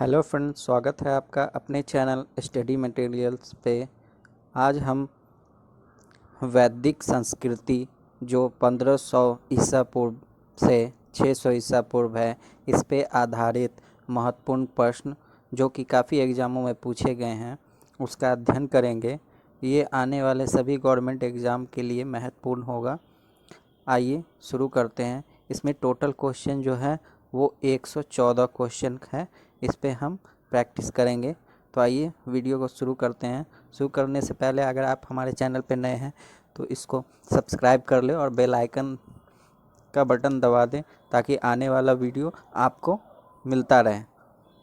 Hello friends, स्वागत है आपका अपने चैनल स्टडी मटेरियल्स पे। आज हम वैदिक संस्कृति जो 1500 ईसा पूर्व से 600 ईसा पूर्व है, इस पे आधारित महत्वपूर्ण प्रश्न जो कि काफ़ी एग्ज़ामों में पूछे गए हैं उसका अध्ययन करेंगे। ये आने वाले सभी गवर्नमेंट एग्ज़ाम के लिए महत्वपूर्ण होगा। आइए शुरू करते हैं। इसमें टोटल क्वेश्चन जो है वो 114 क्वेश्चन है। इस पे हम प्रैक्टिस करेंगे। तो आइए वीडियो को शुरू करते हैं। शुरू करने से पहले अगर आप हमारे चैनल पे नए हैं तो इसको सब्सक्राइब कर ले और बेल आइकन का बटन दबा दें ताकि आने वाला वीडियो आपको मिलता रहे।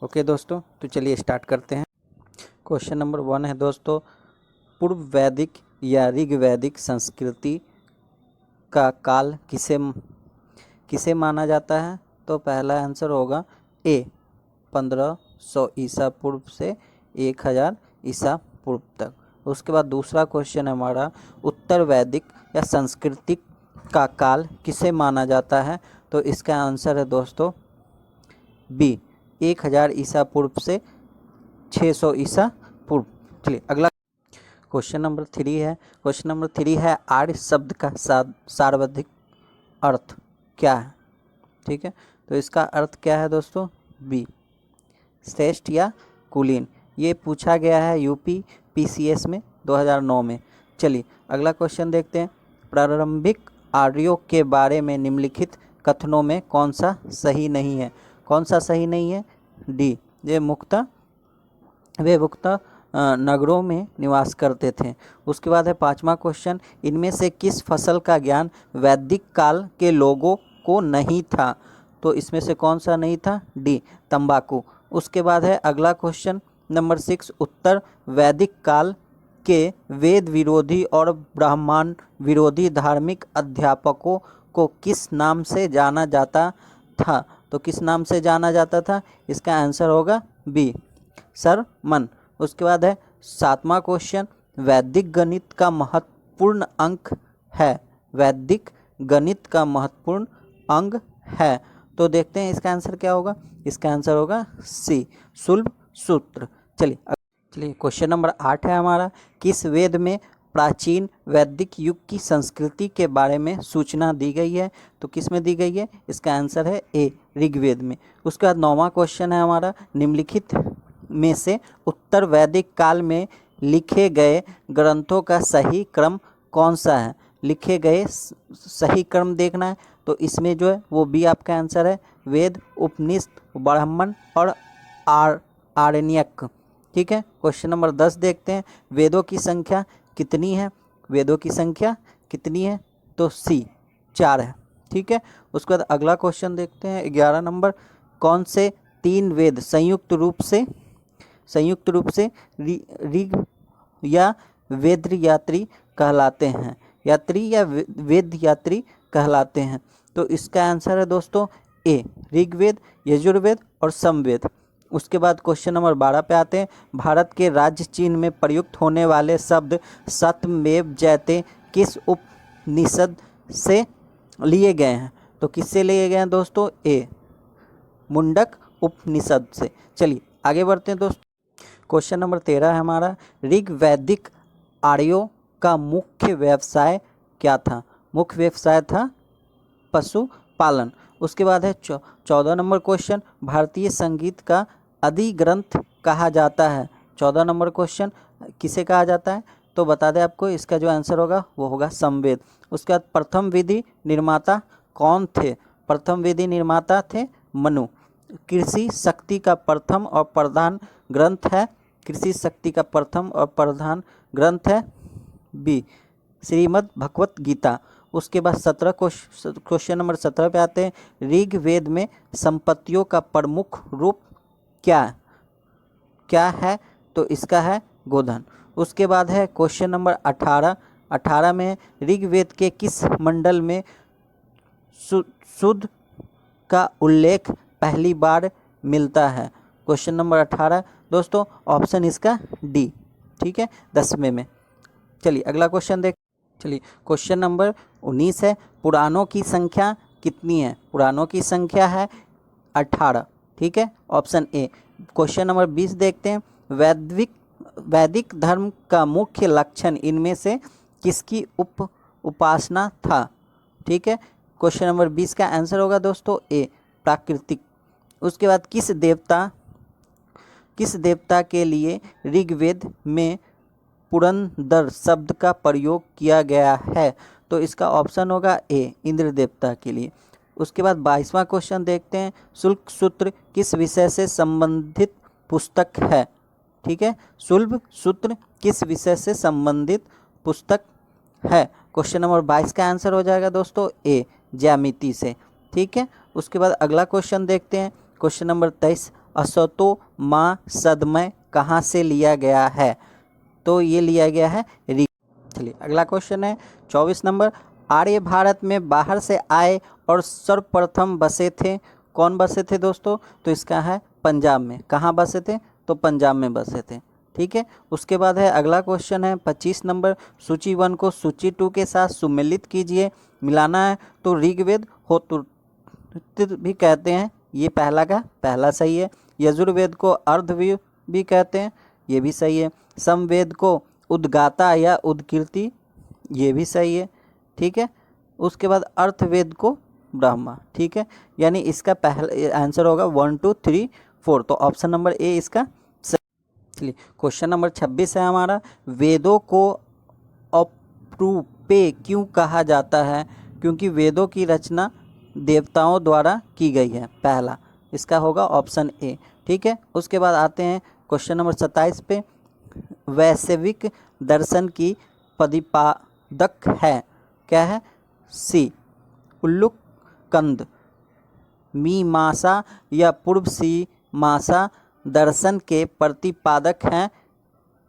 ओके दोस्तों, तो चलिए स्टार्ट करते हैं। क्वेश्चन नंबर 1 है दोस्तों, पूर्व वैदिक या ऋग्वैदिक संस्कृति का काल किसे माना जाता है? तो पहला आंसर होगा ए 1500 ईसा पूर्व से 1000 ईसा पूर्व तक। उसके बाद दूसरा क्वेश्चन है हमारा, उत्तर वैदिक या सांस्कृतिक का काल किसे माना जाता है? तो इसका आंसर है दोस्तों बी 1000 ईसा पूर्व से 600 ईसा पूर्व। चलिए अगला क्वेश्चन नंबर 3 है। क्वेश्चन नंबर 3 है, आर्य शब्द का सर्वाधिक अर्थ क्या है? ठीक है, तो इसका अर्थ क्या है दोस्तों? बी श्रेष्ठ या कुलीन। ये पूछा गया है यूपी पीसीएस में 2009 में। चलिए अगला क्वेश्चन देखते हैं। प्रारंभिक आर्यों के बारे में निम्नलिखित कथनों में कौन सा सही नहीं है? कौन सा सही नहीं है? डी वे मुख्यतः नगरों में निवास करते थे। उसके बाद है 5वां क्वेश्चन, इनमें से किस फसल का ज्ञान वैदिक काल के लोगों को नहीं था? तो इसमें से कौन सा नहीं था? डी तंबाकू। उसके बाद है अगला क्वेश्चन नंबर 6, उत्तर वैदिक काल के वेद विरोधी और ब्राह्मण विरोधी धार्मिक अध्यापकों को किस नाम से जाना जाता था? तो किस नाम से जाना जाता था? इसका आंसर होगा बी सरमन। उसके बाद है 7वां क्वेश्चन, वैदिक गणित का महत्वपूर्ण अंक है। वैदिक गणित का महत्वपूर्ण अंग है। तो देखते हैं इसका आंसर क्या होगा। इसका आंसर होगा सी शुल्ब सूत्र। चलिए क्वेश्चन नंबर 8 है हमारा, किस वेद में प्राचीन वैदिक युग की संस्कृति के बारे में सूचना दी गई है? तो किस में दी गई है? इसका आंसर है ए ऋग्वेद में। उसके बाद 9वां क्वेश्चन है हमारा, निम्नलिखित में से उत्तर वैदिक काल में लिखे गए ग्रंथों का सही क्रम कौन सा है? लिखे गए सही क्रम देखना है। तो इसमें जो है वो बी आपका आंसर है, वेद, उपनिषद, ब्राह्मण और आरण्यक। ठीक है, क्वेश्चन नंबर 10 देखते हैं, वेदों की संख्या कितनी है? वेदों की संख्या कितनी है? तो सी 4 है। ठीक है, उसके बाद अगला क्वेश्चन देखते हैं 11 नंबर, कौन से 3 वेद संयुक्त रूप से ऋग या वेद यात्री कहलाते हैं? यात्री या वेद यात्री कहलाते हैं? तो इसका आंसर है दोस्तों ए ऋग्वेद, यजुर्वेद और समवेद। उसके बाद क्वेश्चन नंबर 12 पे आते हैं, भारत के राज्य चिन्ह में प्रयुक्त होने वाले शब्द सत्यमेव जयते किस उपनिषद से लिए गए हैं? तो किससे लिए गए हैं दोस्तों? ए मुंडक उपनिषद से। चलिए आगे बढ़ते हैं दोस्तों। क्वेश्चन नंबर 13 है हमारा, ऋग्वैदिक आर्यों का मुख्य व्यवसाय क्या था? मुख्य व्यवसाय था पशुपालन। उसके बाद है 14 नंबर क्वेश्चन, भारतीय संगीत का आदि ग्रंथ कहा जाता है? 14 नंबर क्वेश्चन किसे कहा जाता है? तो बता दें आपको, इसका जो आंसर होगा वो होगा समवेद। उसके बाद प्रथम विधि निर्माता कौन थे? प्रथम विधि निर्माता थे मनु। कृषि शक्ति का प्रथम और प्रधान ग्रंथ है, कृषि शक्ति का प्रथम और प्रधान ग्रंथ है बी श्रीमद् भगवत गीता। उसके बाद 17 क्वेश्चन नंबर 17 पे आते हैं, ऋग्वेद में संपत्तियों का प्रमुख रूप क्या है? तो इसका है गोधन। उसके बाद है क्वेश्चन नंबर 18 में ऋग्वेद के किस मंडल में शुद्ध का उल्लेख पहली बार मिलता है? क्वेश्चन नंबर 18 दोस्तों, ऑप्शन इसका डी। ठीक है, 10वें में। चलिए अगला क्वेश्चन देख। चलिए क्वेश्चन नंबर 19 है, पुराणों की संख्या कितनी है? पुराणों की संख्या है 18। ठीक है, ऑप्शन ए। क्वेश्चन नंबर 20 देखते हैं, वैदिक धर्म का मुख्य लक्षण इनमें से किसकी उपासना था? ठीक है, क्वेश्चन नंबर 20 का आंसर होगा दोस्तों ए, प्राकृतिक। उसके बाद किस देवता के लिए ऋग्वेद में पुरंदर शब्द का प्रयोग किया गया है? तो इसका ऑप्शन होगा ए, इंद्र देवता के लिए। उसके बाद 22वां क्वेश्चन देखते हैं, शुल्क सूत्र किस विषय से संबंधित पुस्तक है? ठीक है, शुल्क सूत्र किस विषय से संबंधित पुस्तक है? क्वेश्चन नंबर 22 का आंसर हो जाएगा दोस्तों ए, ज्यामिति से। ठीक है, उसके बाद अगला क्वेश्चन देखते हैं, क्वेश्चन नंबर 23, असतो मा सदमय कहाँ से लिया गया है? तो ये लिया गया है चलिए अगला क्वेश्चन है 24 नंबर, आर्य भारत में बाहर से आए और सर्वप्रथम बसे थे, कौन बसे थे दोस्तों? तो इसका है पंजाब में। कहाँ बसे थे? तो पंजाब में बसे थे। ठीक है, उसके बाद है अगला क्वेश्चन है 25 नंबर, सूची 1 को सूची 2 के साथ सुमेलित कीजिए, मिलाना है। तो ऋग्वेद होतुर भी कहते हैं, ये पहला का पहला सही है। यजुर्वेद को अर्धवेद भी कहते हैं, ये भी सही है। समवेद को उद्गाता या उद्कीर्ति, ये भी सही है। ठीक है, उसके बाद अर्थवेद को ब्रह्मा। ठीक है, यानी इसका पहला आंसर होगा 1 2 3 4। तो ऑप्शन नंबर ए इसका सही। चलिए क्वेश्चन नंबर 26 है हमारा, वेदों को अप्रूपे क्यों कहा जाता है? क्योंकि वेदों की रचना देवताओं द्वारा की गई है, पहला। इसका होगा ऑप्शन ए। ठीक है, उसके बाद आते हैं क्वेश्चन नंबर 27 पे, वैश्विक दर्शन की प्रतिपादक है, क्या है? सी, उल्लुक कंद, मीमांसा या पूर्व मीमांसा दर्शन के प्रतिपादक हैं।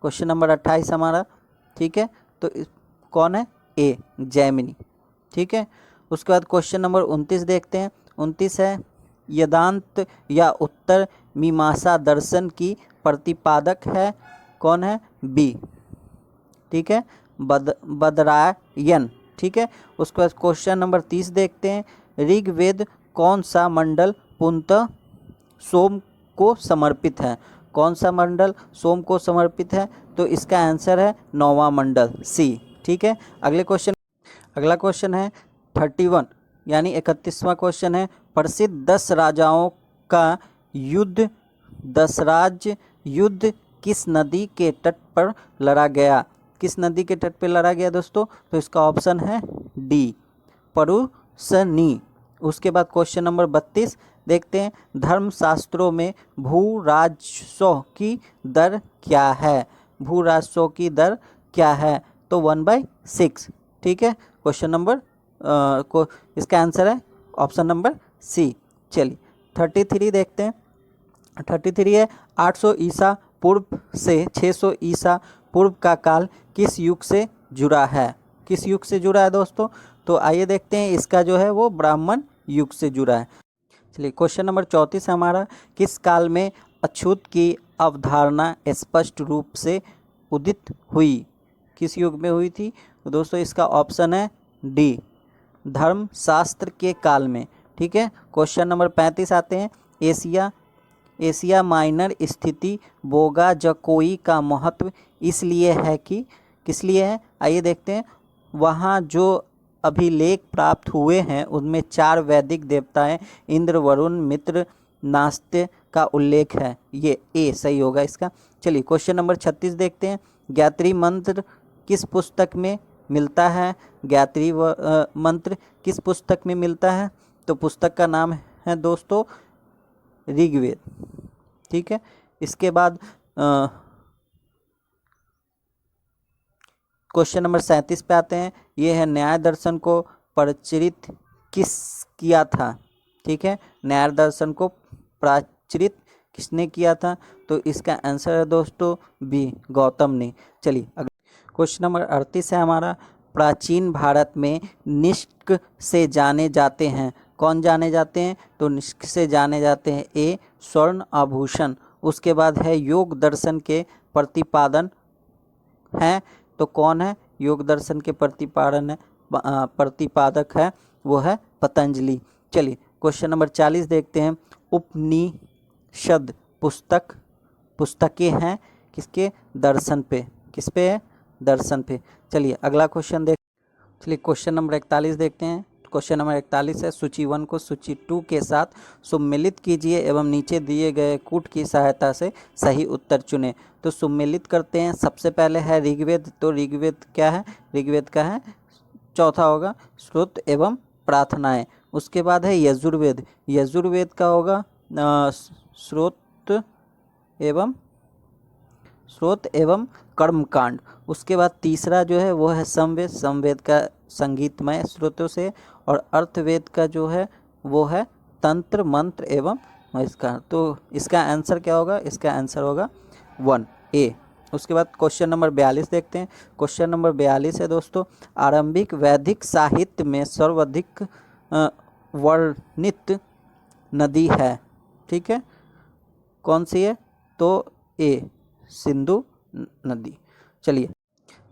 क्वेश्चन नंबर 28 हमारा। ठीक है, तो कौन है? ए, जैमिनी। ठीक है, उसके बाद क्वेश्चन नंबर 29 देखते हैं। 29 है, वेदांत या उत्तर मीमांसा दर्शन की प्रतिपादक है, कौन है? बी। ठीक है, बदरायन। ठीक है, उसके बाद क्वेश्चन नंबर 30 देखते हैं, ऋग्वेद कौन सा मंडल पूर्णतः सोम को समर्पित है? कौन सा मंडल सोम को समर्पित है? तो इसका आंसर है 9वां मंडल, सी। ठीक है, अगला क्वेश्चन है 31 यानी 31वां क्वेश्चन है, प्रसिद्ध 10 राजाओं का युद्ध, दशराज युद्ध किस नदी के तट पर लड़ा गया? किस नदी के तट पर लड़ा गया दोस्तों? तो इसका ऑप्शन है डी, परुसनी। उसके बाद क्वेश्चन नंबर 32 देखते हैं, धर्मशास्त्रों में भू राजस्व की दर क्या है? भू राजस्व की दर क्या है? तो 1/6। ठीक है, क्वेश्चन नंबर इसका आंसर है ऑप्शन नंबर सी। चलिए 33 देखते हैं। 33 है, 800 ईसा पूर्व से 600 ईसा पूर्व का काल किस युग से जुड़ा है? किस युग से जुड़ा है दोस्तों? तो आइए देखते हैं, इसका जो है वो ब्राह्मण युग से जुड़ा है। चलिए क्वेश्चन नंबर 34 है हमारा, किस काल में अछूत की अवधारणा स्पष्ट रूप से उदित हुई? किस युग में हुई थी? तो दोस्तों इसका ऑप्शन है डी, धर्मशास्त्र के काल में। ठीक है, क्वेश्चन नंबर 35 आते हैं, एशिया माइनर स्थिति बोगाजकोई का महत्व इसलिए है कि किस लिए है? आइए देखते हैं, वहाँ जो अभिलेख प्राप्त हुए हैं उनमें 4 वैदिक देवताएं इंद्र, वरुण, मित्र, नास्त्य का उल्लेख है। ये ए सही होगा इसका। चलिए क्वेश्चन नंबर 36 देखते हैं, गायत्री मंत्र किस पुस्तक में मिलता है? गायत्री मंत्र किस पुस्तक में मिलता है? तो पुस्तक का नाम है दोस्तों ऋग्वेद। ठीक है, इसके बाद क्वेश्चन नंबर 37 पे आते हैं, ये है न्याय दर्शन को प्रचलित किस किया था? ठीक है, न्याय दर्शन को प्रचलित किसने किया था? तो इसका आंसर है दोस्तों बी, गौतम ने। चलिए क्वेश्चन नंबर 38 है हमारा, प्राचीन भारत में निष्क से जाने जाते हैं, कौन जाने जाते हैं? तो निष्क से जाने जाते हैं ए, स्वर्ण आभूषण। उसके बाद है योग दर्शन के प्रतिपादन हैं, तो कौन है योग दर्शन के प्रतिपादक है? वो है पतंजलि। चलिए क्वेश्चन नंबर 40 देखते हैं, शद पुस्तकें हैं किसके? दर्शन पे। किस पे है? दर्शन पे। चलिए अगला क्वेश्चन चलिए क्वेश्चन नंबर 41 देखते हैं। क्वेश्चन नंबर 41 है, सूची 1 को सूची 2 के साथ सम्मिलित कीजिए एवं नीचे दिए गए कूट की सहायता से सही उत्तर चुनें। तो सम्मिलित करते हैं। सबसे पहले है ऋग्वेद, तो ऋग्वेद क्या है? ऋग्वेद का है चौथा होगा श्रुत एवं प्रार्थनाएं। उसके बाद है यजुर्वेद, यजुर्वेद का होगा श्रोत एवं कर्मकांड। उसके बाद तीसरा जो है वो है समवेद, समवेद का संगीतमय स्रोतों से। और अर्थवेद का जो है वो है तंत्र मंत्र एवं इसका। तो इसका आंसर क्या होगा? इसका आंसर होगा 1A। उसके बाद क्वेश्चन नंबर 42 देखते हैं। क्वेश्चन नंबर 42 है दोस्तों, आरंभिक वैदिक साहित्य में सर्वाधिक वर्णित नदी है, ठीक है, कौन सी है? तो ए सिंधु नदी। चलिए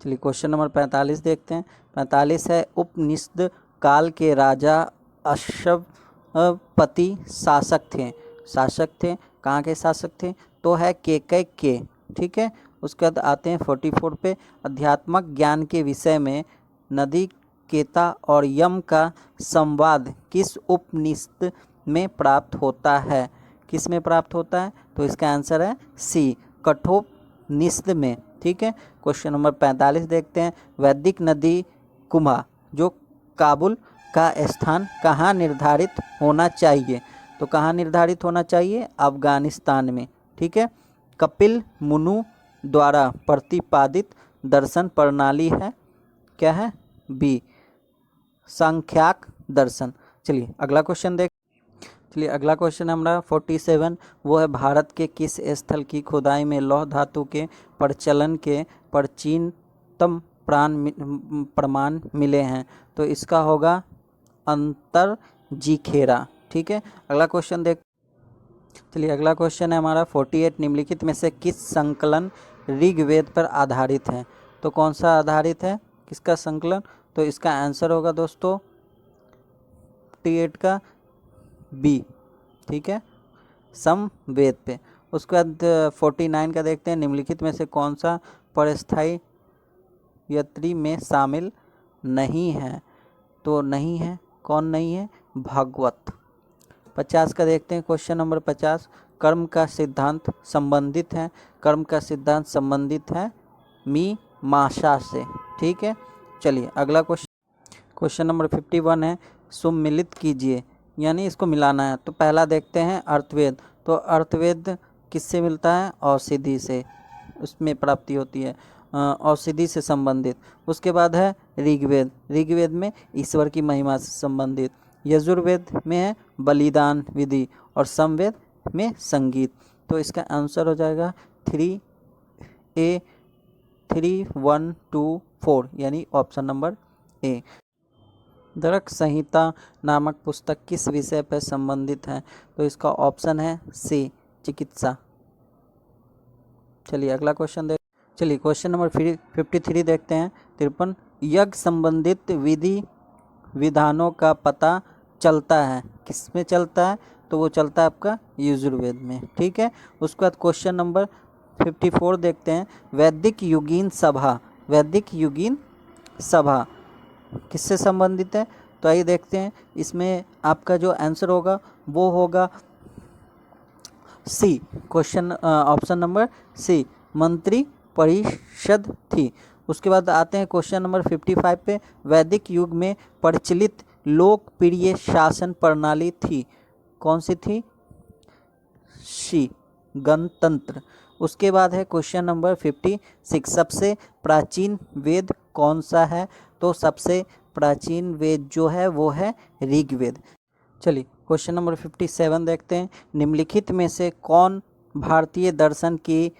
क्वेश्चन नंबर 45 देखते हैं। 45 है, उपनिषद काल के राजा अश्वपति शासक थे। कहाँ के शासक थे? तो है केकय के, ठीक है। उसके बाद आते हैं 44 पे, अध्यात्मक ज्ञान के विषय में नचिकेता और यम का संवाद किस उपनिषद में प्राप्त होता है? किस में प्राप्त होता है? तो इसका आंसर है सी, कठोपनिषद में, ठीक है। क्वेश्चन नंबर 45 देखते हैं, वैदिक नदी कुम्भा जो काबुल का स्थान कहाँ निर्धारित होना चाहिए? तो कहाँ निर्धारित होना चाहिए? अफगानिस्तान में, ठीक है। कपिल मुनु द्वारा प्रतिपादित दर्शन प्रणाली है, क्या है? बी, सांख्यिक दर्शन। चलिए अगला क्वेश्चन हमारा 47, वो है भारत के किस स्थल की खुदाई में लौह धातु के प्रचलन के प्राचीनतम प्रमाण मिले हैं? तो इसका होगा अंतरजीखेरा, ठीक है। अगला क्वेश्चन है हमारा 48, निम्नलिखित में से किस संकलन ऋग्वेद पर आधारित है? तो कौन सा आधारित है? किसका संकलन? तो इसका आंसर होगा दोस्तों 48 का बी, ठीक है, समवेद पे। उसके बाद 49 का देखते हैं, निम्नलिखित में से कौन सा परस्थाई यत्री में शामिल नहीं है? तो नहीं है, कौन नहीं है? भागवत। 50 का देखते हैं, क्वेश्चन नंबर 50, कर्म का सिद्धांत संबंधित है मीमांसा से, ठीक है। चलिए अगला क्वेश्चन नंबर 51 है, सम्मिलित कीजिए, यानी इसको मिलाना है। तो पहला देखते हैं अर्थवेद, तो अर्थवेद किससे मिलता है? औषधि से, उसमें प्राप्ति होती है, औषधि से संबंधित। उसके बाद है ऋग्वेद, ऋग्वेद में ईश्वर की महिमा से संबंधित। यजुर्वेद में है बलिदान विधि और समवेद में संगीत। तो इसका आंसर हो जाएगा 3A, 3, 1, 2, 4, यानी ऑप्शन नंबर ए। दरक संहिता नामक पुस्तक किस विषय पर संबंधित है? तो इसका ऑप्शन है सी, चिकित्सा। चलिए अगला क्वेश्चन नंबर 53 देखते हैं। 53, यज्ञ संबंधित विधानों का पता चलता है, किस में चलता है? तो वो चलता है आपका यजुर्वेद में, ठीक है। उसके बाद क्वेश्चन नंबर 54 देखते हैं, वैदिक युगीन सभा किससे संबंधित है? तो आइए देखते हैं, इसमें आपका जो आंसर होगा वो होगा सी, क्वेश्चन ऑप्शन नंबर सी, मंत्री परिषद थी। उसके बाद आते हैं क्वेश्चन नंबर 55 पे, वैदिक युग में प्रचलित लोकप्रिय शासन प्रणाली थी, कौन सी थी? सी, गणतंत्र। उसके बाद है क्वेश्चन नंबर 56, सबसे प्राचीन वेद कौन सा है? तो सबसे प्राचीन वेद जो है वो है ऋग्वेद। चलिए क्वेश्चन नंबर 57 देखते हैं, निम्नलिखित में से कौन भारतीय दर्शन की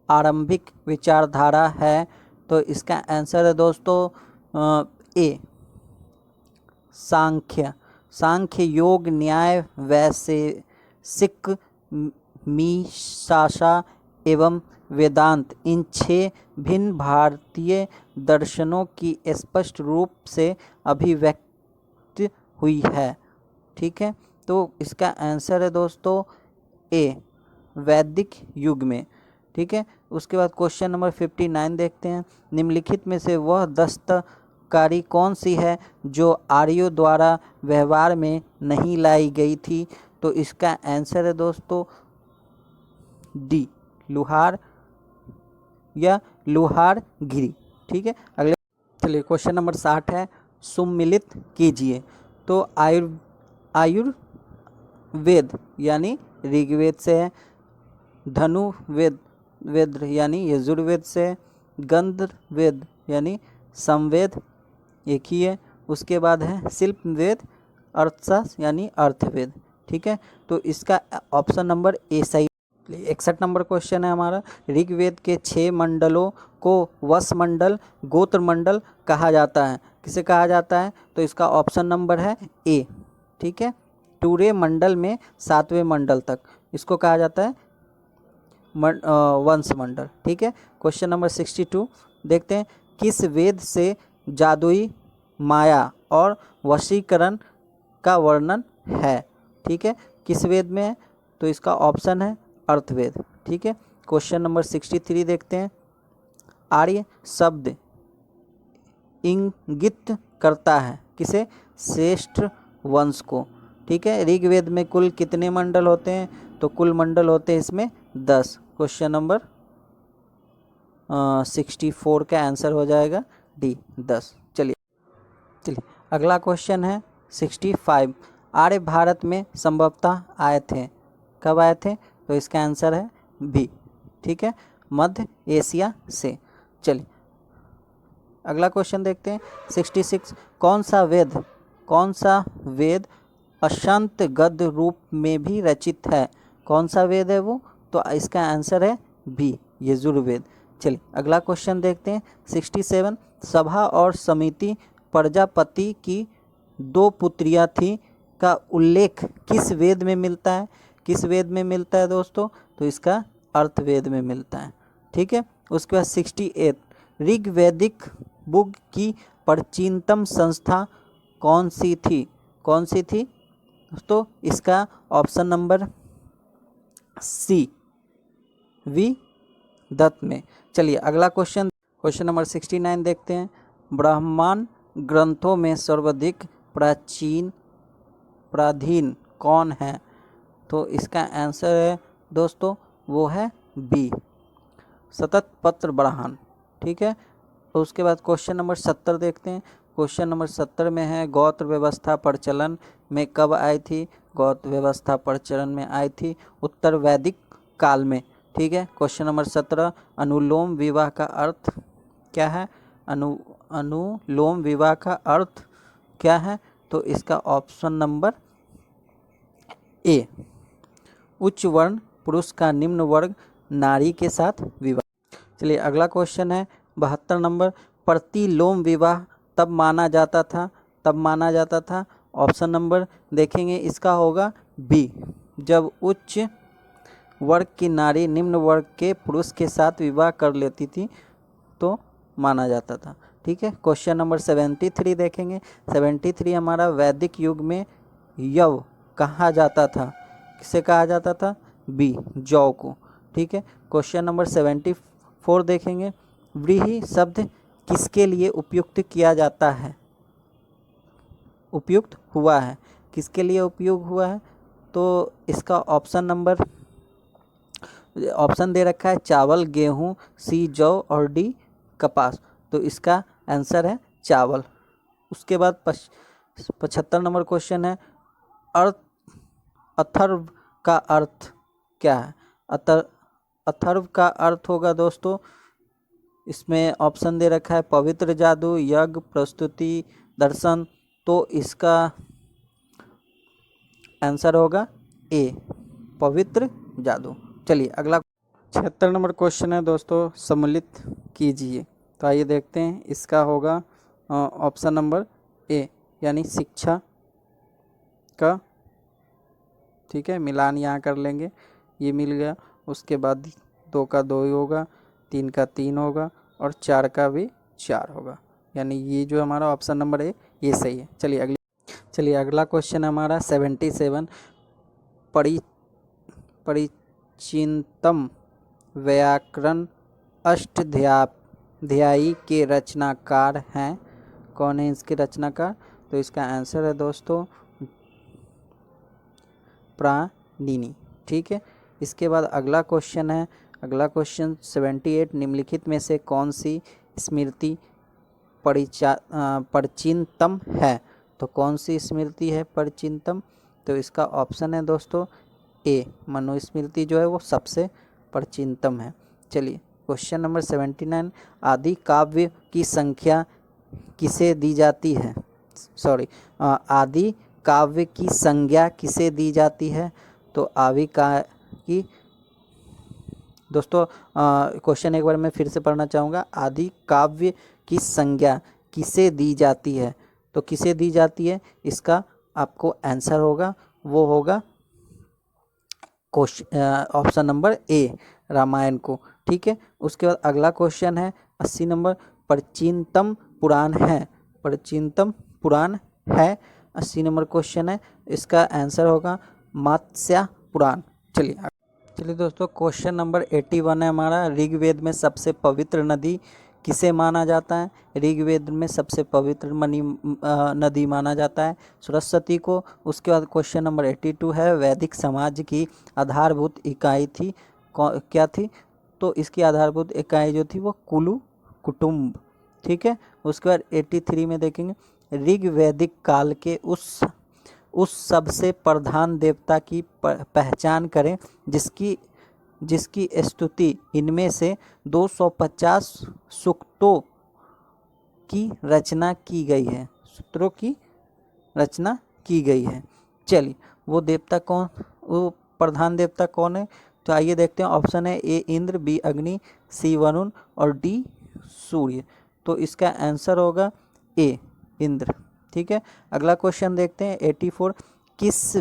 आरंभिक विचारधारा है? तो इसका आंसर है दोस्तों ए, सांख्य योग, न्याय, वैशेषिक, मीमांसा एवं वेदांत। इन 6 भिन्न भारतीय दर्शनों की स्पष्ट रूप से अभिव्यक्ति हुई है, ठीक है। तो इसका आंसर है दोस्तों ए, वैदिक युग में। ठीक है, उसके बाद क्वेश्चन नंबर 59 देखते हैं। निम्नलिखित में से वह दस्तकारी कौन सी है जो आर्यों द्वारा व्यवहार में नहीं लाई गई थी? तो इसका आंसर है दोस्तों डी, लुहार या लुहारगिरी। ठीक है, अगले चलिए क्वेश्चन नंबर 60 है, सुम्मिलित कीजिए। तो आयुर्वेद यानी ऋग्वेद से है, धनुर्वेद यानी यजुर्वेद से है, गंधर्वेद यानी समवेद एक ही है, उसके बाद है शिल्पवेद, अर्थशास्त्र यानी अर्थवेद। ठीक है, तो इसका ऑप्शन नंबर ए सही। 61 नंबर क्वेश्चन है हमारा, ऋग्वेद के 6 मंडलों को वस मंडल, गोत्र मंडल कहा जाता है। किसे कहा जाता है? तो इसका ऑप्शन नंबर है ए। ठीक है, टूरे मंडल में 7वें मंडल तक इसको कहा जाता है वंश मंडल। ठीक है, क्वेश्चन नंबर 62 देखते हैं, किस वेद से जादुई माया और वशीकरण का वर्णन है? ठीक है, किस वेद में है? तो इसका ऑप्शन है अर्थवेद। ठीक है, क्वेश्चन नंबर 63 देखते हैं, आर्य शब्द इंगित करता है किसे? श्रेष्ठ वंश को। ठीक है, ऋग्वेद में कुल कितने मंडल होते हैं? तो कुल मंडल होते हैं इसमें 10। क्वेश्चन नंबर 64 का आंसर हो जाएगा डी, 10। चलिए अगला क्वेश्चन है 65, आर्य भारत में संभवतः आए थे। कब आए थे? तो इसका आंसर है बी। ठीक है, मध्य एशिया से। चलिए अगला क्वेश्चन देखते हैं 66, कौन सा वेद अशंत गद्य रूप में भी रचित है? कौन सा वेद है वो? तो इसका आंसर है बी, यजुर्वेद। चलिए अगला क्वेश्चन देखते हैं 67, सभा और समिति प्रजापति की 2 पुत्रियां थीं का उल्लेख किस वेद में मिलता है? किस वेद में मिलता है दोस्तों? तो इसका अर्थवेद में मिलता है। ठीक है, उसके बाद 68, ऋग्वैदिक बुक की प्राचीनतम संस्था कौन सी थी? कौन सी थी दोस्तों? इसका option number C, V Dutt में। चलिए अगला क्वेश्चन नंबर 69 देखते हैं, ब्राह्मण ग्रंथों में सर्वाधिक प्राचीन कौन है? तो इसका आंसर है दोस्तों वो है बी, सतत पत्र ब्राह्मण। ठीक है, तो उसके बाद क्वेश्चन नंबर 70 देखते हैं। क्वेश्चन नंबर 70 में है, गौत्र व्यवस्था प्रचलन में कब आई थी? गौत्र व्यवस्था प्रचलन में आई थी उत्तर वैदिक काल में। ठीक है, क्वेश्चन नंबर 17, अनुलोम विवाह का अर्थ क्या है? अनुलोम विवाह का अर्थ क्या है? तो इसका ऑप्शन नंबर ए, उच्च वर्ण पुरुष का निम्न वर्ग नारी के साथ विवाह। चलिए अगला क्वेश्चन है 72 नंबर, प्रतिलोम विवाह तब माना जाता था। ऑप्शन नंबर देखेंगे, इसका होगा बी, जब उच्च वर्ग की नारी निम्न वर्ग के पुरुष के साथ विवाह कर लेती थी तो माना जाता था। ठीक है, क्वेश्चन नंबर 73 देखेंगे। 73 हमारा, वैदिक युग में यव कहा जाता था। किसे कहा जाता था? बी, जौ को। ठीक है, क्वेश्चन नंबर 74 देखेंगे, व्रीहि शब्द किसके लिए उपयुक्त किया जाता है? उपयुक्त हुआ है, किसके लिए उपयोग हुआ है? तो इसका ऑप्शन दे रखा है चावल, गेहूं, सी जौ और डी कपास। तो इसका आंसर है चावल। उसके बाद 75 नंबर क्वेश्चन है, अथर्व का अर्थ क्या है? अथर्व का अर्थ होगा दोस्तों, इसमें ऑप्शन दे रखा है पवित्र जादू, यज्ञ, प्रस्तुति, दर्शन। तो इसका आंसर होगा ए, पवित्र जादू। चलिए अगला 76 नंबर क्वेश्चन है दोस्तों, सम्मिलित कीजिए। तो आइए देखते हैं, इसका होगा ऑप्शन नंबर ए, यानी शिक्षा का। ठीक है, मिलान यहाँ कर लेंगे, ये मिल गया। उसके बाद 2 का 2 ही होगा, 3 का 3 होगा और 4 का भी 4 होगा, यानी ये जो हमारा ऑप्शन नंबर ए ये सही है। चलिए अगला क्वेश्चन हमारा 77, परचिंतम व्याकरण अष्टाध्यायी के रचनाकार हैं। कौन है इसके रचनाकार? तो इसका आंसर है दोस्तों पाणिनि। ठीक है, इसके बाद अगला क्वेश्चन है। अगला क्वेश्चन 78, निम्नलिखित में से कौन सी स्मृति परचिंतम है? तो कौन सी स्मृति है परचिंतम? तो इसका ऑप्शन है दोस्तों ए, मनुस्मृति जो है वो सबसे परचिंतम है। चलिए क्वेश्चन नंबर 79, आदि काव्य की संख्या किसे दी जाती है? आदि काव्य की संज्ञा किसे दी जाती है? तो आदि की दोस्तों क्वेश्चन एक बार मैं फिर से पढ़ना चाहूँगा। आदि काव्य की संज्ञा किसे दी जाती है? तो किसे दी जाती है, इसका आपको आंसर होगा वो होगा ऑप्शन नंबर ए, रामायण को। ठीक है, उसके बाद अगला क्वेश्चन है 80 नंबर, परचिंतम पुराण है। परचिंतम पुराण है 80 नंबर क्वेश्चन है, इसका आंसर होगा मत्स्य पुराण। चलिए दोस्तों क्वेश्चन नंबर 81 है हमारा, ऋग्वेद में सबसे पवित्र नदी किसे माना जाता है? ऋग्वेद में सबसे पवित्र नदी माना जाता है सरस्वती को। उसके बाद क्वेश्चन नंबर 82 है, वैदिक समाज की आधारभूत इकाई थी क्या थी? तो इसकी आधारभूत इकाई जो थी वो कुलु कुटुंब। ठीक है, उसके बाद 83 में देखेंगे, ऋग्वैदिक काल के उस सबसे प्रधान देवता की पहचान करें जिसकी स्तुति इनमें से 250 सूक्तों की रचना की गई है। सूत्रों की रचना की गई है। चलिए वो प्रधान देवता कौन है? तो आइए देखते हैं। ऑप्शन है ए इंद्र, बी अग्नि, सी वरुण और डी सूर्य। तो इसका आंसर होगा ए इंद्र। ठीक है, अगला क्वेश्चन देखते हैं 84, किस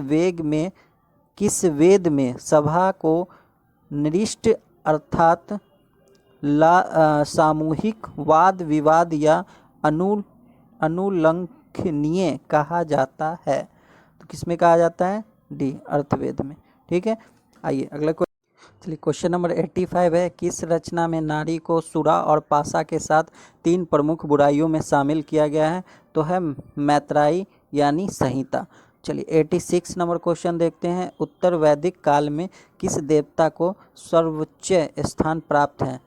वेद में सभा को निरिष्ट अर्थात सामूहिक वाद विवाद या अनुल्लंघनीय कहा जाता है? तो किसमें कहा जाता है? डी, अर्थवेद में। ठीक है, आइए अगला क्वेश्चन नंबर 85 है, किस रचना में नारी को सुरा और पाशा के साथ 3 प्रमुख बुराइयों में शामिल किया गया है? तो है मैत्रेयी यानी संहिता। चलिए 86 नंबर क्वेश्चन देखते हैं, उत्तर वैदिक काल में किस देवता को सर्वोच्च स्थान प्राप्त है?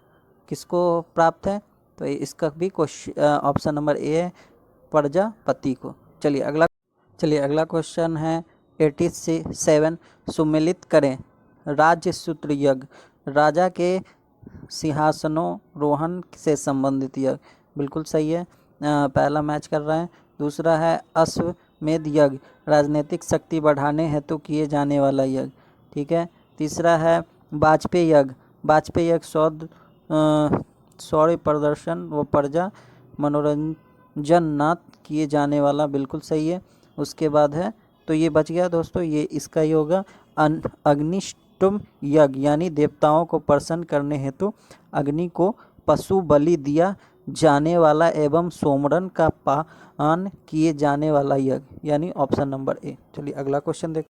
किसको प्राप्त है? तो इसका भी क्वेश्चन ऑप्शन नंबर ए है, प्रजापति को। चलिए अगला क्वेश्चन है 87, सुमेलित करें राज्य सूत्र यज्ञ, राजा के सिंहासनोरोहण से संबंधित यज्ञ। बिल्कुल सही है, पहला मैच कर रहा है। दूसरा है अश्वमेध यज्ञ, राजनीतिक शक्ति बढ़ाने हेतु किए जाने वाला यज्ञ। ठीक है, तीसरा है वाजपेयी यज्ञ, शौर्य प्रदर्शन व प्रजा मनोरंजनात् किए जाने वाला। बिल्कुल सही है। उसके बाद है, तो ये बच गया दोस्तों, ये इसका ही होगा अग्निष्टोम यज्ञ, यानी देवताओं को प्रसन्न करने हेतु अग्नि को पशु बलि दिया जाने वाला एवं सोमरन का पान किए जाने वाला यज्ञ, यानी ऑप्शन नंबर ए। चलिए अगला क्वेश्चन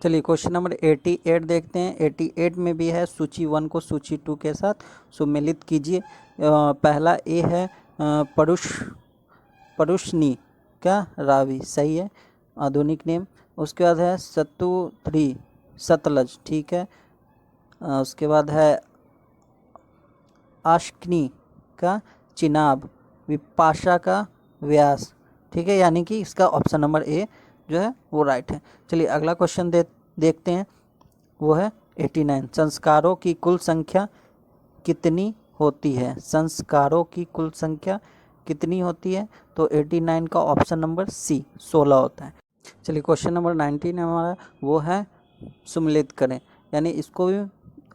क्वेश्चन नंबर 88 देखते हैं। 88 में भी है, सूची 1 को सूची 2 के साथ सुमेलित कीजिए। पहला ए है परुष्णी का रावी, सही है, आधुनिक नेम। उसके बाद है सतुत्री, सतलज। ठीक है, उसके बाद है आश्किनी का चिनाब, विपाशा का व्यास। ठीक है, यानी कि इसका ऑप्शन नंबर ए जो है वो राइट है। चलिए अगला क्वेश्चन देखते हैं, वो है 89, संस्कारों की कुल संख्या कितनी होती है? संस्कारों की कुल संख्या कितनी होती है? तो 89 का ऑप्शन नंबर सी 16 होता है। चलिए क्वेश्चन नंबर 19 हमारा, वो है सुमेलित करें, यानी इसको भी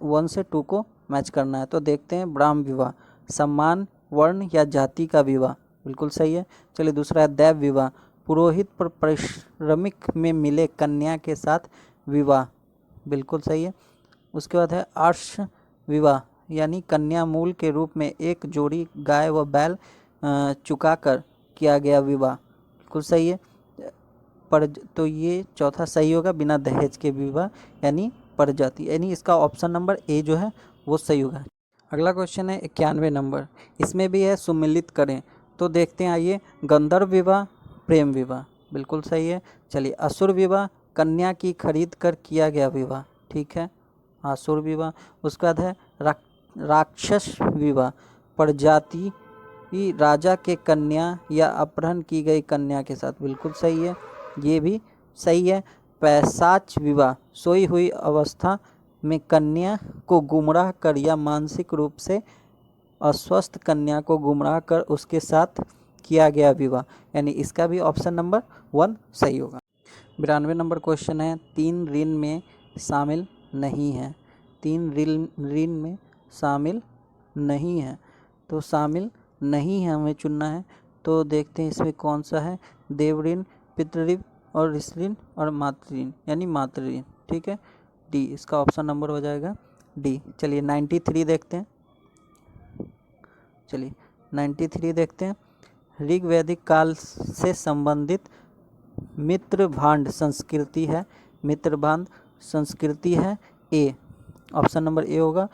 1 से 2 को मैच करना है। तो देखते हैं, ब्राह्म विवाह, सम्मान वर्ण या जाति का विवाह। बिल्कुल सही है। चलिए दूसरा है दैव विवाह, पुरोहित पर पारिश्रमिक में मिले कन्या के साथ विवाह। बिल्कुल सही है। उसके बाद है अर्श विवाह, यानी कन्या मूल के रूप में एक जोड़ी गाय व बैल चुकाकर किया गया विवाह। बिल्कुल सही है। तो ये चौथा सही होगा, बिना दहेज के विवाह, यानी पड़ जाती है, यानी इसका ऑप्शन नंबर ए जो है वो सही होगा। अगला क्वेश्चन है 91 नंबर, इसमें भी है सुमिलित करें। तो देखते हैं, आइए। गंधर्व विवाह, प्रेम विवाह, बिल्कुल सही है। चलिए, असुर विवाह, कन्या की खरीद कर किया गया विवाह, ठीक है, असुर विवाह। उसके बाद है राक्षस विवाह, प्रजाति राजा के कन्या या अपहरण की गई कन्या के साथ, बिल्कुल सही है, ये भी सही है। पैशाच विवाह, सोई हुई अवस्था में कन्या को गुमराह कर या मानसिक रूप से अस्वस्थ कन्या को गुमराह कर उसके साथ किया गया विवाह, यानी इसका भी ऑप्शन नंबर 1 सही होगा। 92 नंबर क्वेश्चन है, 3 ऋण में शामिल नहीं है। 3 ऋण में शामिल नहीं है, तो शामिल नहीं है हमें चुनना है। तो देखते हैं इसमें कौन सा है, देव ऋण, पितृ ऋण और ऋषि ऋण और मातृ ऋण, यानी मातृ ऋण, ठीक है, डी, इसका ऑप्शन नंबर हो जाएगा डी। चलिए 93 देखते हैं। चलिए 93 देखते हैं। ऋग वैदिक काल से संबंधित मित्र भांड संस्कृति है, मित्र भांड संस्कृति है ए, ऑप्शन नंबर ए होगा।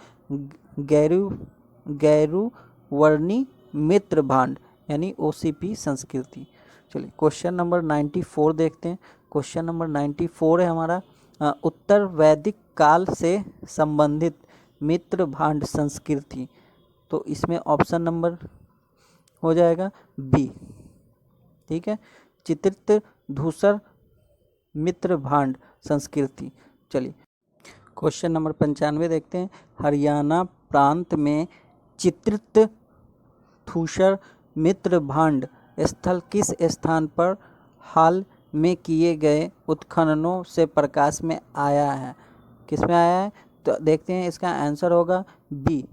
गैरु वर्णी मित्र भांड, यानी OCP संस्कृति। चलिए क्वेश्चन नंबर 94 देखते हैं। क्वेश्चन नंबर 94 है हमारा, उत्तर वैदिक काल से संबंधित मित्र भांड संस्कृति, तो इसमें ऑप्शन नंबर हो जाएगा बी, ठीक है, चित्रित धूसर मित्र भांड संस्कृति। चलिए क्वेश्चन नंबर 95 देखते हैं। हरियाणा प्रांत में चित्रित धूसर मित्र भांड स्थल किस स्थान पर हाल में किए गए उत्खननों से प्रकाश में आया है? किस में आया है? तो देखते हैं, इसका आंसर होगा बी,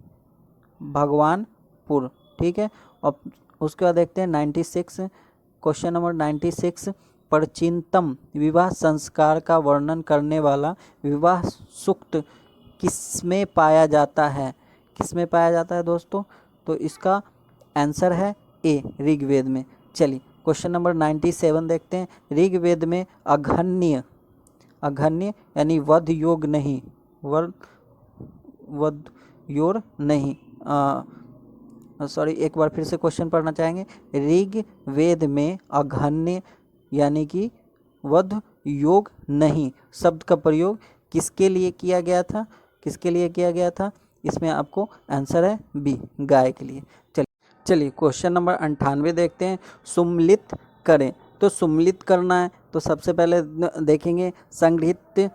भगवानपुर, ठीक है। और उसके बाद देखते हैं 96, क्वेश्चन नंबर 96, प्राचीनतम विवाह संस्कार का वर्णन करने वाला विवाह सूक्त किसमें पाया जाता है? किसमें पाया जाता है दोस्तों? तो इसका आंसर है ए, ऋग्वेद में। चलिए क्वेश्चन नंबर 97 देखते हैं। ऋग्वेद में अघन्य यानी वध योग नहीं, वध योग नहीं, सॉरी, एक बार फिर से क्वेश्चन पढ़ना चाहेंगे। ऋग्वेद में अघन्य यानी कि वध योग नहीं शब्द का प्रयोग किसके लिए किया गया था? किसके लिए किया गया था? इसमें आपको आंसर है बी, गाय के लिए। चलिए क्वेश्चन नंबर 98 देखते हैं। सुम्मिलित करें, तो सुम्मिलित करना है तो सबसे पहले देखेंगे संगृहीत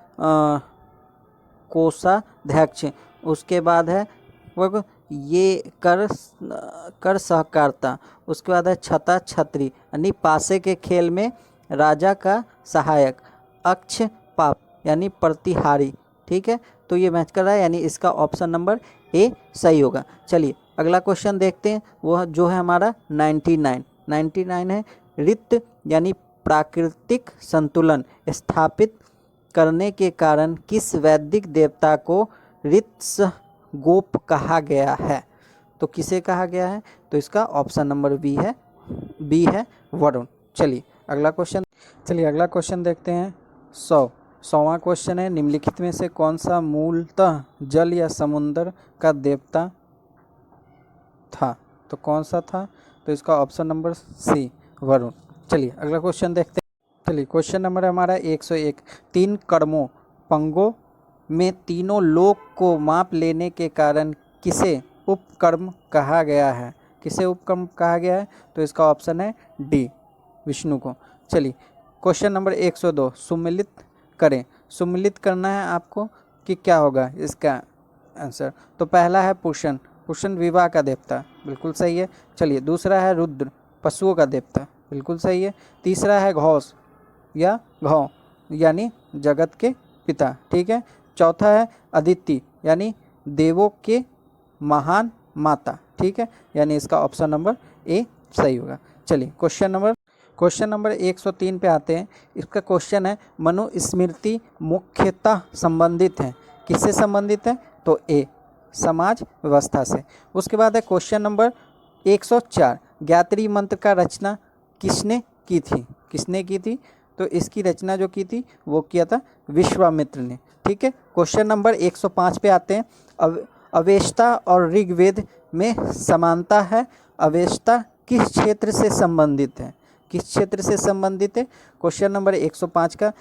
कोषाध्यक्ष, उसके बाद है वो ये कर सहकारिता, उसके बाद है छता छतरी यानी पासे के खेल में राजा का सहायक, अक्ष पाप यानी प्रतिहारी, ठीक है। तो ये मैच कर रहा है, यानी इसका ऑप्शन नंबर ए सही होगा। चलिए अगला क्वेश्चन देखते हैं, वह जो है हमारा 99 है। ऋत यानी प्राकृतिक संतुलन स्थापित करने के कारण किस वैदिक देवता को ऋतगोप कहा गया है? तो किसे कहा गया है? तो इसका ऑप्शन नंबर बी है वरुण। चलिए अगला क्वेश्चन देखते हैं। 100वां क्वेश्चन है, निम्नलिखित में से कौन सा मूलतः जल या समुद्र का देवता था? तो कौन सा था? तो इसका ऑप्शन नंबर सी, वरुण। चलिए अगला क्वेश्चन देखते हैं। चलिए क्वेश्चन नंबर हमारा 101, 3 कर्मों पंगों में तीनों लोक को माप लेने के कारण किसे उपकर्म कहा गया है? किसे उपकर्म कहा गया है? तो इसका ऑप्शन है डी, विष्णु को। चलिए क्वेश्चन नंबर 102, सुम्मिलित करें। सुम्मिलित करना है आपको कि क्या होगा इसका आंसर? तो पहला है पुरुषन विवाह का देवता, बिल्कुल सही है। चलिए दूसरा है रुद्र, पशुओं का देवता, बिल्कुल सही है। तीसरा है घोष या घौ यानी जगत के पिता, ठीक है। चौथा है अदिति यानी देवों के महान माता, ठीक है, यानी इसका ऑप्शन नंबर ए सही होगा। चलिए क्वेश्चन नंबर 103 पे आते हैं। इसका क्वेश्चन है, मनुस्मृति मुख्यतः संबंधित है, किससे संबंधित है? तो ए, समाज व्यवस्था से। उसके बाद है क्वेश्चन नंबर 104, ज्ञात्री मंत्र का रचना किसने की थी? तो इसकी रचना जो की थी वो किया था विश्वामित्र ने। ठीक है, क्वेश्चन नंबर 105 पे आते हैं। अवेस्ता और ऋग्वेद में समानता है। अवेस्ता किस क्षेत्र से संबंधित है? किस क्षेत्र से संबंधित है? क्वेश्चन नंबर 105 का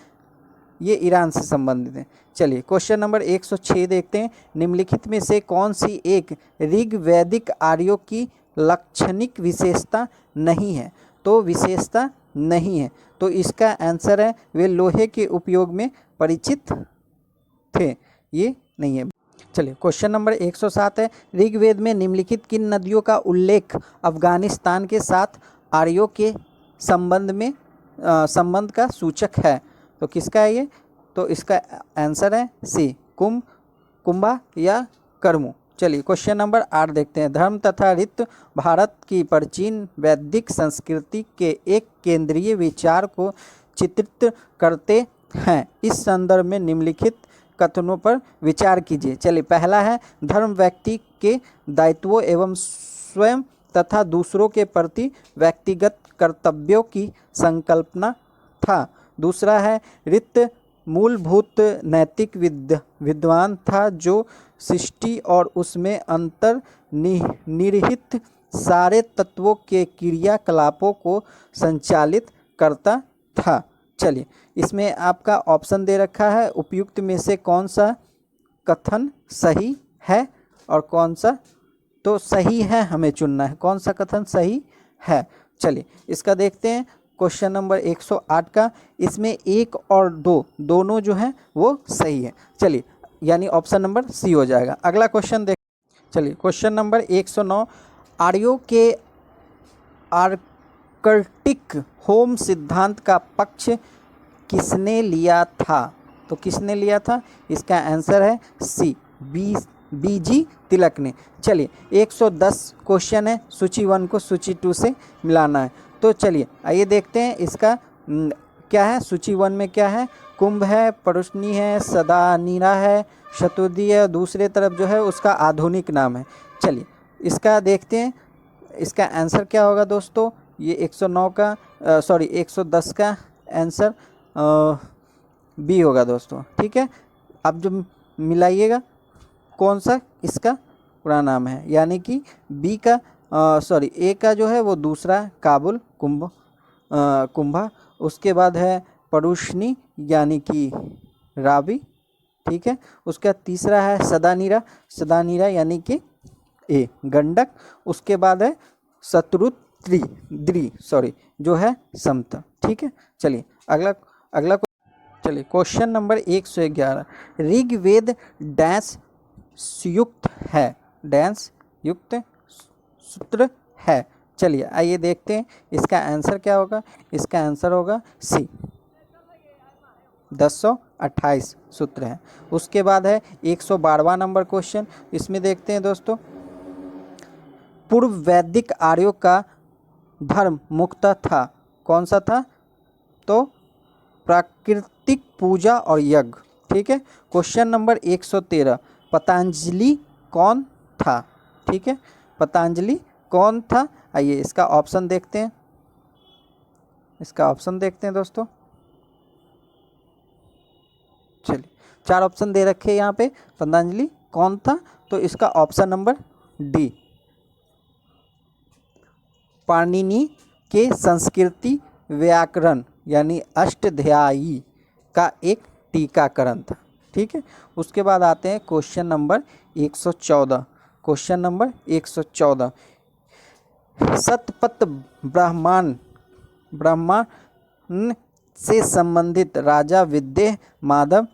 ये ईरान से संबंधित है। चलिए क्वेश्चन नंबर 106 देखते हैं। निम्नलिखित में से कौन सी एक ऋग्वैदिक आर्यों की लाक्षणिक विशेषता नहीं है? तो विशेषता नहीं है, तो इसका आंसर है वे लोहे के उपयोग में परिचित थे, ये नहीं है। चलिए क्वेश्चन नंबर 107 है। ऋग्वेद में निम्नलिखित किन नदियों का उल्लेख अफगानिस्तान के साथ आर्यों के संबंध का सूचक है? तो किसका है ये? तो इसका आंसर है सी, कुंभा या कर्मु। चलिए क्वेश्चन नंबर 8 देखते हैं। धर्म तथा रीत भारत की प्राचीन वैदिक संस्कृति के एक केंद्रीय विचार को चित्रित करते हैं। इस संदर्भ में निम्नलिखित कथनों पर विचार कीजिए। चलिए पहला है, धर्म व्यक्ति के दायित्वों एवं स्वयं तथा दूसरों के प्रति व्यक्तिगत कर्तव्यों की संकल्पना था। दूसरा है, रीत मूलभूत नैतिक विद्वान था जो सृष्टि और उसमें अंतर्निहित सारे तत्वों के क्रियाकलापों को संचालित करता था। चलिए इसमें आपका ऑप्शन दे रखा है, उपयुक्त में से कौन सा कथन सही है और कौन सा तो सही है, हमें चुनना है कौन सा कथन सही है। चलिए इसका देखते हैं क्वेश्चन नंबर 108 का। इसमें 1 और 2 दोनों जो हैं वो सही है। चलिए यानी ऑप्शन नंबर सी हो जाएगा। अगला क्वेश्चन देख। चलिए क्वेश्चन नंबर 109, आर्यों के आर्कटिक होम सिद्धांत का पक्ष किसने लिया था? तो किसने लिया था? इसका आंसर है सी, बीजी तिलक ने। चलिए 110 क्वेश्चन है, सूची 1 को सूची 2 से मिलाना है। तो चलिए आइए देखते हैं इसका क्या है। सूची 1 में क्या है? कुंभ है, परुष्णी है, सदानीरा है, शतुद्री है, दूसरे तरफ जो है उसका आधुनिक नाम है। चलिए इसका देखते हैं, इसका आंसर क्या होगा दोस्तों। ये 109 का 110 का आंसर बी होगा दोस्तों। ठीक है, अब जो मिलाइएगा कौन सा इसका पूरा नाम है, यानी कि बी का ए का जो है वो दूसरा काबुल कुंभा, उसके बाद है परुष्णी यानी कि रावी। ठीक है, उसका तीसरा है सदानीरा यानी कि ए गंडक, उसके बाद है शत्रुद्री जो है समता। ठीक है, चलिए अगला चलिए क्वेश्चन नंबर 111, ऋग्वेद डैश युक्त है, डैश युक्त सूत्र है। चलिए आइए देखते हैं इसका आंसर क्या होगा। इसका आंसर होगा सी, 1028 सूत्र है। उसके बाद है 112वां नंबर क्वेश्चन। इसमें देखते हैं दोस्तों, पूर्व वैदिक आर्यों का धर्म मुख्यतः था, कौन सा था? तो प्राकृतिक पूजा और यज्ञ। ठीक है, क्वेश्चन नंबर 113, पतंजलि कौन था? ठीक है, पतंजलि कौन था? आइए इसका ऑप्शन देखते हैं, दोस्तों। चलिए 4 ऑप्शन दे रखे हैं यहाँ पे, पतंजलि कौन था? तो इसका ऑप्शन नंबर डी, पाणिनि के संस्कृति व्याकरण यानी अष्टाध्यायी का एक टीकाकरण था। ठीक है, उसके बाद आते हैं question number 114। Question number 114, Shatapatha Brahmana से संबंधित राजा विद्यमाधव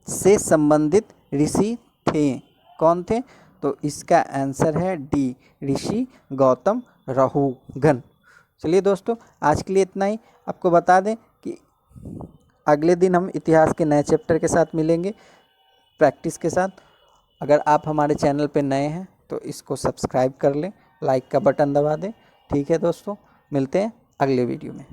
से संबंधित ऋषि थे, कौन थे? तो इसका आंसर है डी, ऋषि गौतम रहुगन। चलिए दोस्तों आज के लिए इतना ही। आपको बता दें कि अगले दिन हम इतिहास के नए चैप्टर के साथ मिलेंगे, प्रैक्टिस के साथ। अगर आप हमारे चैनल पर नए हैं तो इसको सब्सक्राइब कर लें, लाइक का बटन दबा दें। ठीक है दोस्तों, मिलते हैं अगले वीडियो में।